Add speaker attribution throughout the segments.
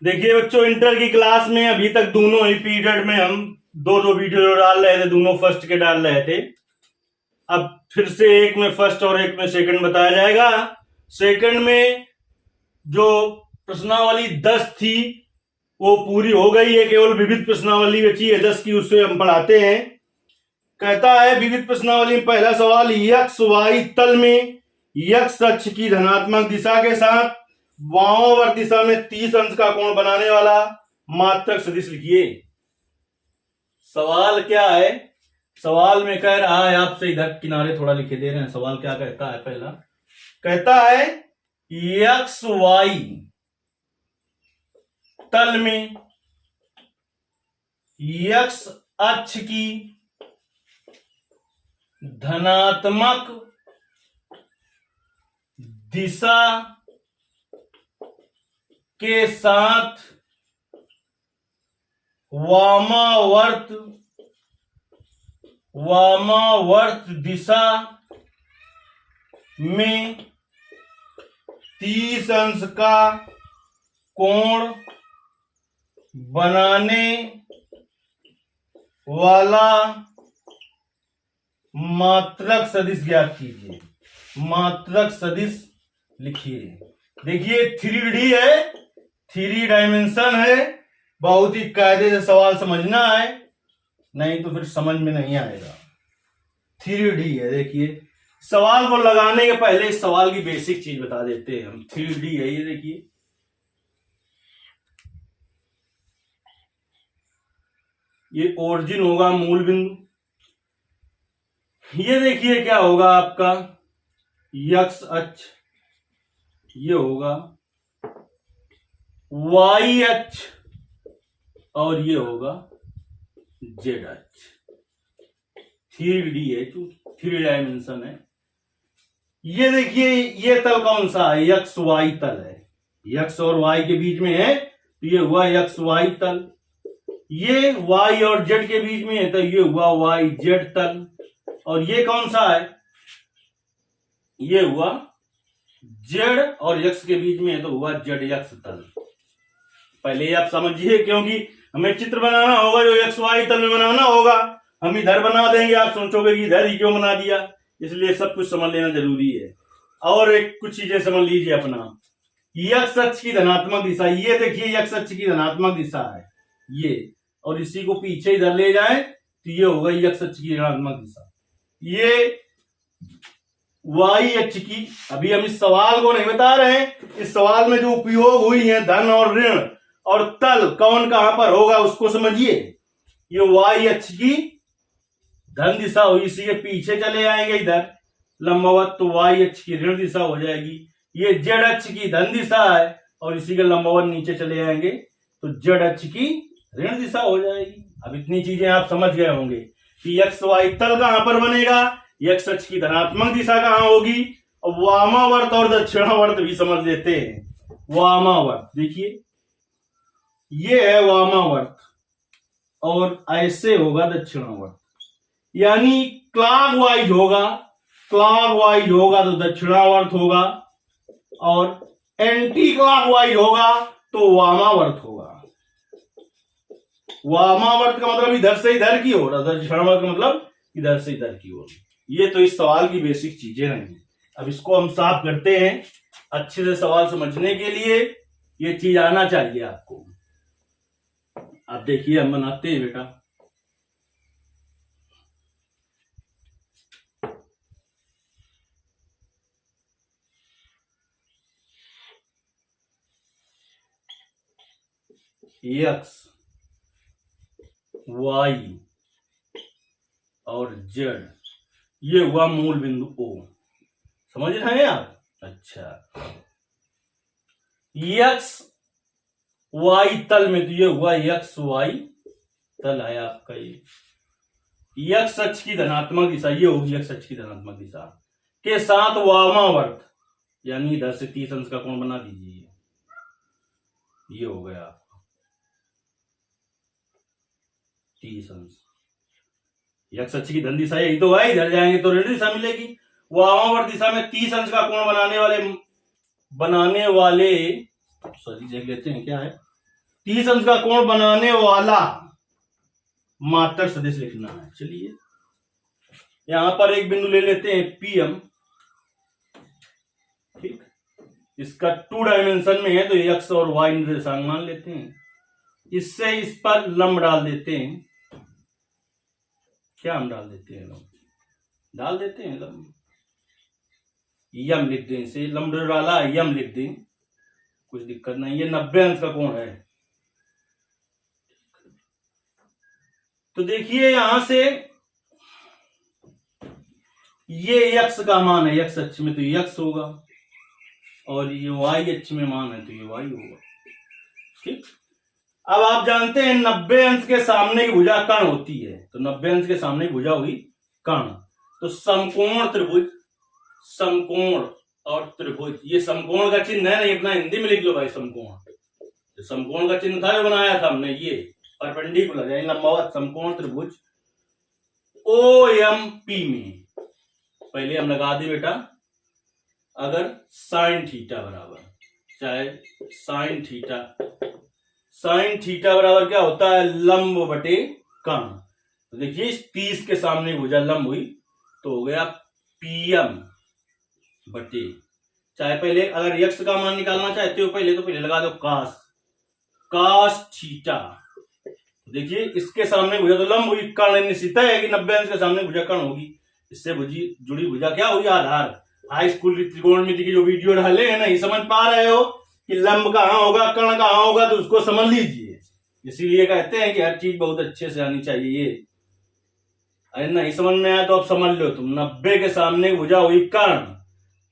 Speaker 1: देखिए बच्चों, इंटर की क्लास में अभी तक दोनों ही पीरियड में हम दो दो वीडियो डाल रहे थे, दोनों फर्स्ट के डाल रहे थे। अब फिर से एक में फर्स्ट और एक में सेकंड बताया जाएगा। सेकंड में जो प्रश्नावली 10 थी वो पूरी हो गई है, केवल विविध प्रश्नावली बची है 10 की, उससे हम पढ़ाते हैं। कहता है विविध प्रश्नावली में पहला सवाल, एक्स वाई तल में एक्स अक्ष की धनात्मक दिशा के साथ वामावर्त दिशा में 30 अंश का कोण बनाने वाला मात्रक सदिश लिखिए। सवाल क्या है? सवाल में कह रहा है, आपसे इधर किनारे थोड़ा लिखे दे रहे हैं। सवाल क्या कहता है? पहला कहता है एक्स वाई तल में एक्स अक्ष की धनात्मक दिशा के साथ वामावर्त दिशा में 30 अंश का कोण बनाने वाला मात्रक सदिश ज्ञात कीजिए। मात्रक सदिश लिखिए। देखिए 3D है, 3 डायमेंशन है, बहुत ही कायदे से सवाल समझना है, नहीं तो फिर समझ में नहीं आएगा। 3D है। देखिए सवाल को लगाने के पहले इस सवाल की बेसिक चीज बता देते हैं हम। 3D है ये, देखिए ये ओरिजिन होगा, मूल बिंदु। ये देखिए क्या होगा आपका एक्स अक्ष, ये होगा वाई अक्ष, और ये होगा जेड अक्ष। 3D है, 3 डायमेंशन है। ये देखिए ये तल कौन सा है? एक्स वाई तल है। एक्स और वाई के बीच में है तो ये हुआ एक्स वाई तल। ये वाई और जेड के बीच में है तो ये हुआ वाई जेड तल। और ये कौन सा है? ये हुआ जेड और एक्स के बीच में है तो हुआ जेड एक्स तल। पहले आप समझिए, क्योंकि हमें चित्र बनाना होगा जो एक्स वाई तल में बनाना होगा। हम इधर बना देंगे, आप सोचोगे कि इधर ही क्यों बना दिया, इसलिए सब कुछ समझ लेना जरूरी है। और एक कुछ चीजें समझ लीजिए अपना। एक्स अक्ष की धनात्मक दिशा, ये देखिए एक्स अक्ष की धनात्मक दिशा है ये, और इसी को पीछे इधर ले जाए तो ये होगा एक्स अक्ष की ऋणात्मक दिशा। ये वाई अक्ष की, अभी हम इस सवाल को नहीं बता रहे हैं, इस सवाल में जो उपयोग हुई है धन और ऋण और तल कौन कहां पर होगा उसको समझिए। ये वाई अक्ष की धन दिशा हुई, इसी के पीछे चले आएंगे इधर लंबवत तो वाई अक्ष की ऋण दिशा हो जाएगी। ये जेड अक्ष की धन दिशा है और इसी के लंबवत नीचे चले आएंगे तो जेड अक्ष की ऋण दिशा हो जाएगी। अब इतनी चीजें आप समझ गए होंगे कि एक्स वाई तल कहां पर बनेगा, एक्स अक्ष की धनात्मक दिशा कहां होगी, और वामावर्त और दक्षिणावर्त भी समझ लेते हैं। वामावर्त देखिए ये है वामावर्त और ऐसे होगा दक्षिणावर्त, यानी क्लॉकवाइज होगा। क्लॉकवाइज होगा तो दक्षिणावर्त होगा और एंटी क्लॉकवाइज होगा तो वामावर्त होगा। वामावर्त का मतलब इधर से इधर की ओर, दक्षिणावर्त का मतलब इधर से इधर की ओर। ये तो इस सवाल की बेसिक चीजें नहीं। अब इसको हम साफ करते हैं। अच्छे से सवाल समझने के लिए ये चीज आना चाहिए आपको। आप देखिए हम बनाते हैं बेटा। एक्स वाई और जेड, ये हुआ मूल बिंदु ओ। समझ रहे हैं आप? अच्छा, एक्स वाई तल में तो ये हुआ एक्स वाई तल है आपका। ये एक्स अक्ष की धनात्मक दिशा, ये होगी एक्स अक्ष की धनात्मक दिशा के साथ वामावर्त, यानी इधर से 30 अंश का कोण बना दीजिए। ये हो गया आपका 30 अंश। एक्स अक्ष की धन दिशा यही तो है, इधर जाएंगे तो ऋण दिशा मिलेगी। वामावर्त दिशा में 30 अंश का कोण बनाने वाले सॉरी देख लेते हैं क्या है। 30 अंश का कोण बनाने वाला मात्रक सदिश लिखना है। चलिए यहां पर एक बिंदु ले लेते हैं PM, ठीक, इसका 2 डायमेंशन में है तो x और y निर्देशांक मान लेते हैं। इससे इस पर लंब डाल देते हैं। क्या हम डाल देते हैं? लंब डाल देते हैं, लंब यम लिख दें, इसे लंब डाला यम लिख दें, कुछ दिक्कत नहीं। ये 90 अंश का कोण है। तो देखिए यहां से ये x का मान है, x अक्ष में तो ये x होगा, और ये y अक्ष में मान है तो ये y होगा, ठीक। अब आप जानते हैं 90 अंश के सामने की भुजा कर्ण होती है, तो 90 अंश के सामने की भुजा हुई कर्ण। तो समकोण त्रिभुज, समकोण और त्रिभुज, ये समकोण का चिन्ह है, नहीं अपना हिंदी में लिख लो भाई। समकोण, तो समकोण का चिन्ह था जो बनाया था हमने, ये परपेंडिकुलर यानी लंबवत समकोण त्रिभुज OMP में पहले हम लगा दे बेटा, अगर साइन थीटा बराबर, चाहे साइन थीटा बराबर क्या होता है? लंब बटे कर्ण। तो देखिए इस 30 के सामने भुजा लंब हुई तो हो गया PM बटे, चाहे पहले अगर x का मान निकालना चाहते हो पहले तो पहले लगा दो cos थीटा। देखिए इसके सामने भुजा तो लंब हुई, कर्ण निश्चित है कि 90 अंश के सामने भुजा कर्ण होगी। इससे जुड़ी भुजा क्या हुई? आधार। हाई स्कूल त्रिकोणमिति की जो वीडियो डाले हैं, नहीं समझ पा रहे हो कि लंब कहाँ होगा कर्ण कहाँ होगा, तो उसको समझ लीजिए। इसीलिए कहते हैं कि हर चीज बहुत अच्छे से आनी चाहिए। अरे नहीं समझ में आया तो अब समझ लो तुम, 90 के सामने भुजा हुई कर्ण,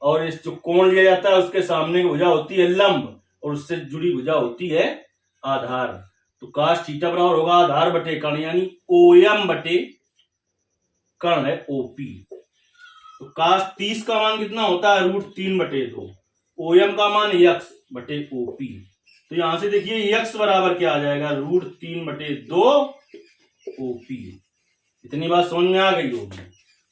Speaker 1: और इस जो कोण लिया जाता है उसके सामने की भुजा होती है लंब, और उससे जुड़ी भुजा होती है आधार। तो cos थीटा बराबर होगा आधार बटे कर्ण, यानी OM बटे कर्ण है OP। तो cos 30 का मान कितना होता है? √3/2। OM का मान x बटे OP। तो यहां से देखिए x बराबर क्या आ जाएगा? √3/2 OP। इतनी बात समझ में आ गई होगी।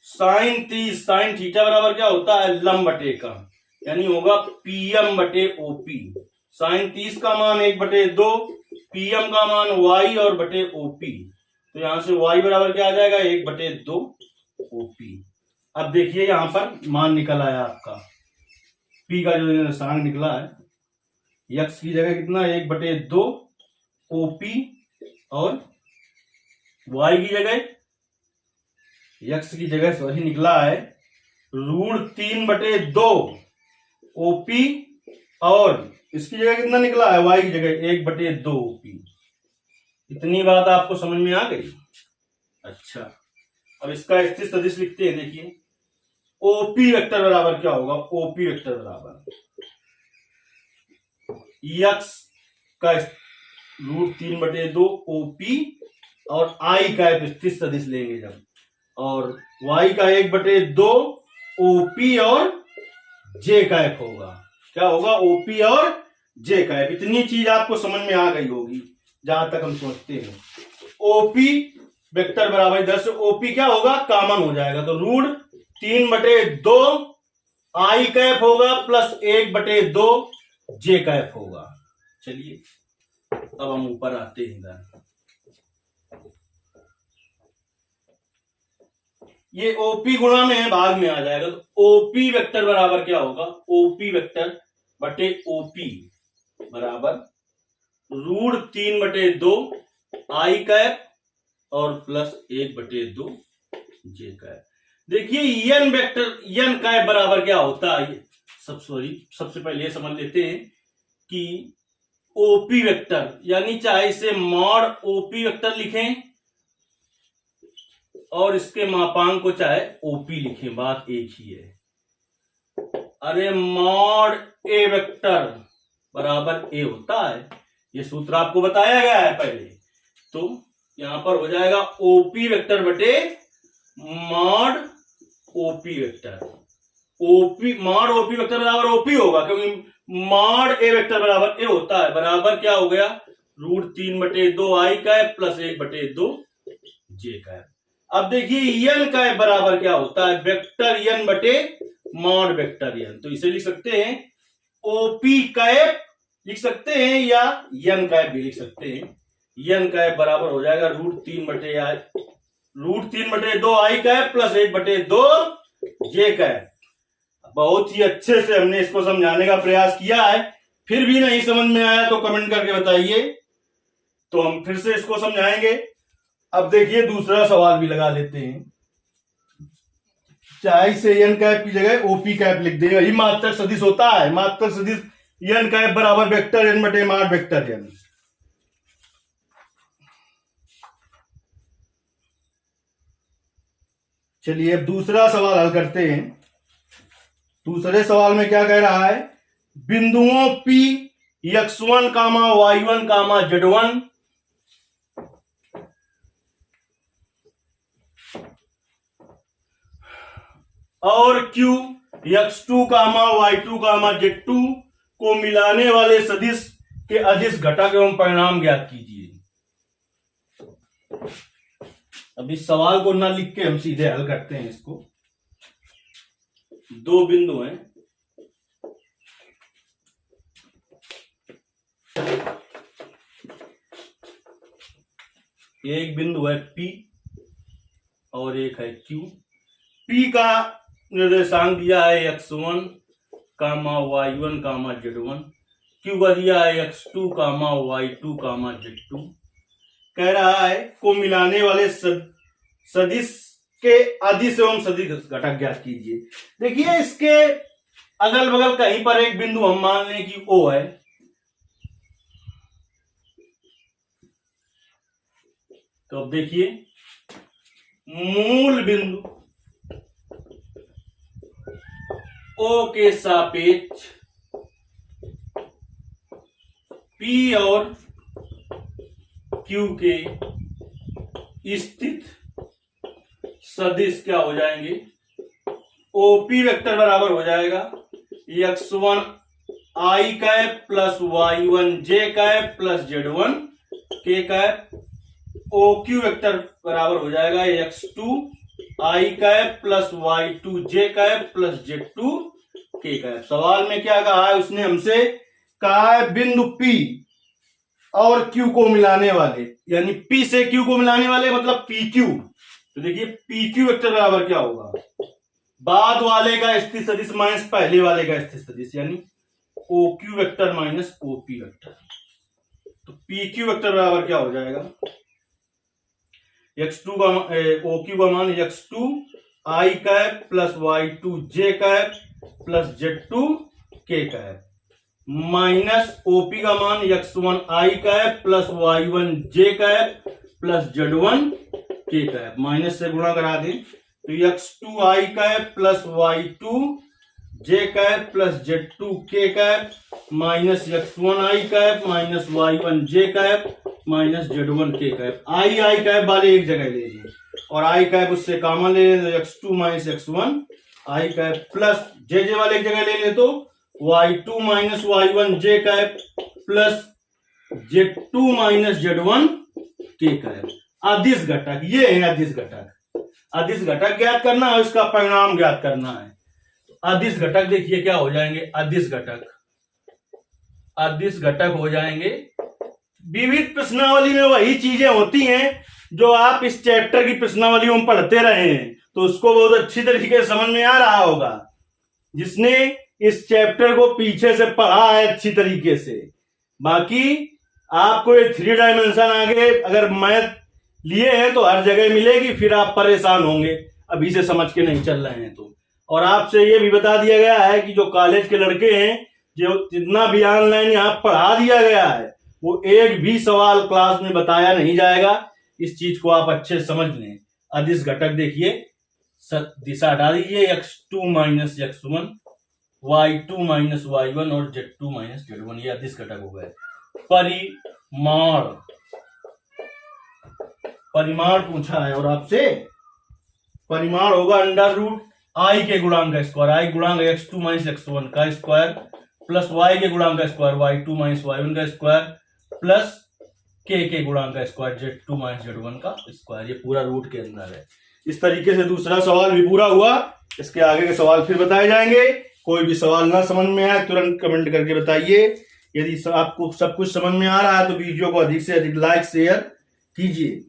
Speaker 1: साइन 30, साइन थीटा बराबर क्या होता है? लंब बटे कर्ण, यानी होगा PM बटे OP। साइन 30 का मान 1/2, PM का मान y और बटे OP। तो यहां से y बराबर क्या आ जाएगा? 1/2 OP। अब देखिए यहां पर मान निकल आया आपका, P का जो निर्देशांक निकला है, x की जगह कितना? 1/2 OP, और y की जगह, x की जगह सॉरी निकला है √3/2 OP, और इसकी जगह कितना निकला है? y की जगह 1/2 OP। इतनी बात आपको समझ में आ गई? अच्छा, अब इसका स्थिर सदिश लिखते हैं। देखिए OP वेक्टर बराबर क्या होगा? OP वेक्टर बराबर x का √3/2 OP, और I का एक स्थिर सदिश लेंगे जब, और y का 1/2 OP और J का f होगा। क्या होगा? OP और J का f। इतनी चीज आपको समझ में आ गई होगी जहां तक हम सोचते हैं। OP वेक्टर बराबर, इधर से OP क्या होगा? कॉमन हो जाएगा, तो √3/2 I का f होगा प्लस 1/2 J का f होगा। चलिए अब हम ऊपर आते हैं इधर। ये OP गुणा में है, भाग में आ जाएगा, तो OP वेक्टर बराबर क्या होगा? OP वेक्टर बटे OP बराबर √3/2 I का f और प्लस 1/2 J का f। देखिए n वेक्टर, n का f बराबर क्या होता है? सबसे पहले ये समझ लेते हैं कि OP वेक्टर, यानी चाहे इसे मॉड OP वेक्टर लिखें और इसके मापांक को चाहे OP लिखें, बात एक ही है। अरे मॉड A वेक्टर बराबर A होता है, ये सूत्र आपको बताया गया है पहले। तो यहां पर हो जाएगा OP वेक्टर बटे mod OP vector. Mod OP vector बराबर OP होगा, क्योंकि मॉड A वेक्टर बराबर A होता है। बराबर क्या हो गया? √3/2 I का f प्लस 1/2 J का f। अब देखिए n का f बराबर क्या होता है? वेक्टर n बटे मॉड वेक्टर n। तो इसे लिख सकते हैं OP का f लिख सकते हैं या n कैप भी लिख सकते हैं। n कैप बराबर हो जाएगा √3/2 आई कैप प्लस 1/2 जे कैप। बहुत ही अच्छे से हमने इसको समझाने का प्रयास किया है, फिर भी नहीं समझ में आया तो कमेंट करके बताइए, तो हम फिर से इसको समझाएंगे। अब देखिए दूसरा सवाल भी लगा लेते हैं। चाहे से n कैप की जगह OP कैप लिख दें, यही मात्रक सदिश होता है। मात्रक सदिश n कैप बराबर वेक्टर n बटे माड वेक्टर n। चलिए अब दूसरा सवाल हल करते हैं। दूसरे सवाल में क्या कह रहा है, बिंदुओं P x1, y1, z1 और Q x2, y2, z2 को मिलाने वाले सदिश के अदिश घटक एवं परिणाम ज्ञात कीजिए। अब इस सवाल को ना लिख के हम सीधे हल करते हैं इसको। दो बिंदु हैं, एक बिंदु है P और एक है Q। P का निर्देशांक दिया है x1, y1, z1। Q का दिया है x2, y2, z2। कह रहा है को मिलाने वाले सदिश के अदिश एवं सदिश घटक ज्ञात कीजिए। देखिए इसके अगल बगल कहीं पर एक बिंदु हम मान लें कि O है, तो अब देखिए मूल बिंदु O के सापेक्ष P और Q के स्थित सदिश क्या हो जाएंगे, OP वेक्टर बराबर हो जाएगा x1 I cap plus y1 J cap plus z1 के कैप। OQ वेक्टर बराबर हो जाएगा x2 आई कैप प्लस y2 जे कैप प्लस z2 के कैप। सवाल में क्या कहा है, उसने हमसे कहा है बिंदु P और Q को मिलाने वाले, यानी P से Q को मिलाने वाले मतलब PQ। तो देखिए PQ वेक्टर बराबर क्या होगा, बाद वाले का स्थित सदिश माइनस पहले वाले का स्थित सदिश, यानी OQ vector minus OP vector. तो PQ वेक्टर बराबर क्या हो जाएगा, x2 का OQ का मान x2 आई कैप प्लस y2 जे कैप प्लस z2 के कैप माइनस OP का मान x1 I cap plus y1 J cap plus z1 के कैप। माइनस से गुणा करा दें तो x2 आई कैप प्लस y2 जे कैप प्लस z2 के cap minus x1 I cap minus y1 J cap minus z1 के कैप। आई कैप वाले एक जगह ले लीजिए और आई कैप उससे कॉमन ले लें तो x2 minus x1 I cap plus J वाले एक जगह ले लें तो y2 minus y1 J cap plus z2 minus z1 के कैप। अदिश घटक, ये है अदिश घटक। अदिश घटक ज्ञात करना है, उसका परिणाम ज्ञात करना है। अदिश घटक देखिए क्या हो जाएंगे, अदिश घटक हो जाएंगे। विविध प्रश्नावली में वही चीजें होती हैं जो आप इस चैप्टर की प्रश्नावली में पढ़ते रहे हैं, तो उसको बहुत अच्छी तरीके से समझ में आ रहा होगा जिसने इस चैप्टर को पीछे से पढ़ा है अच्छी तरीके से। बाकी आपको ये 3 डायमेंशन आगे अगर मैथ लिए हैं तो हर जगह मिलेगी, फिर आप परेशान होंगे अभी से समझ के नहीं चल रहे हैं तो। और आपसे ये भी बता दिया गया है कि जो कॉलेज के लड़के हैं, जो जितना भी ऑनलाइन यहाँ पढ़ा दिया गया है, वो एक भी सवाल क्लास में बताया नहीं जाएगा। इस चीज को आप अच्छे समझ लें। अदिश घटक देखिए, दिशा हटा दीजिए, x2 minus x1 y2 minus y1 और z2 माइनस z1, ये अदिश घटक हो गए। परिमाण पूछा है और आपसे परिमाण होगा √i के गुणांक का स्क्वायर, i गुणांक x2 माइनस x1 का स्क्वायर प्लस y के गुणांक का स्क्वायर y2 माइनस y1 का स्क्वायर प्लस k के गुणांक का स्क्वायर z2 माइनस z1 का स्क्वायर। ये पूरा रूट के अंदर है। इस तरीके से दूसरा सवाल भी पूरा हुआ। इसके आगे के सवाल फिर बताए जाएंगे। कोई भी सवाल ना समझ में आए तुरंत कमेंट करके बताइए।
Speaker 2: यदि आपको सब कुछ समझ में आ रहा है तो वीडियो को अधिक से अधिक लाइक शेयर कीजिए।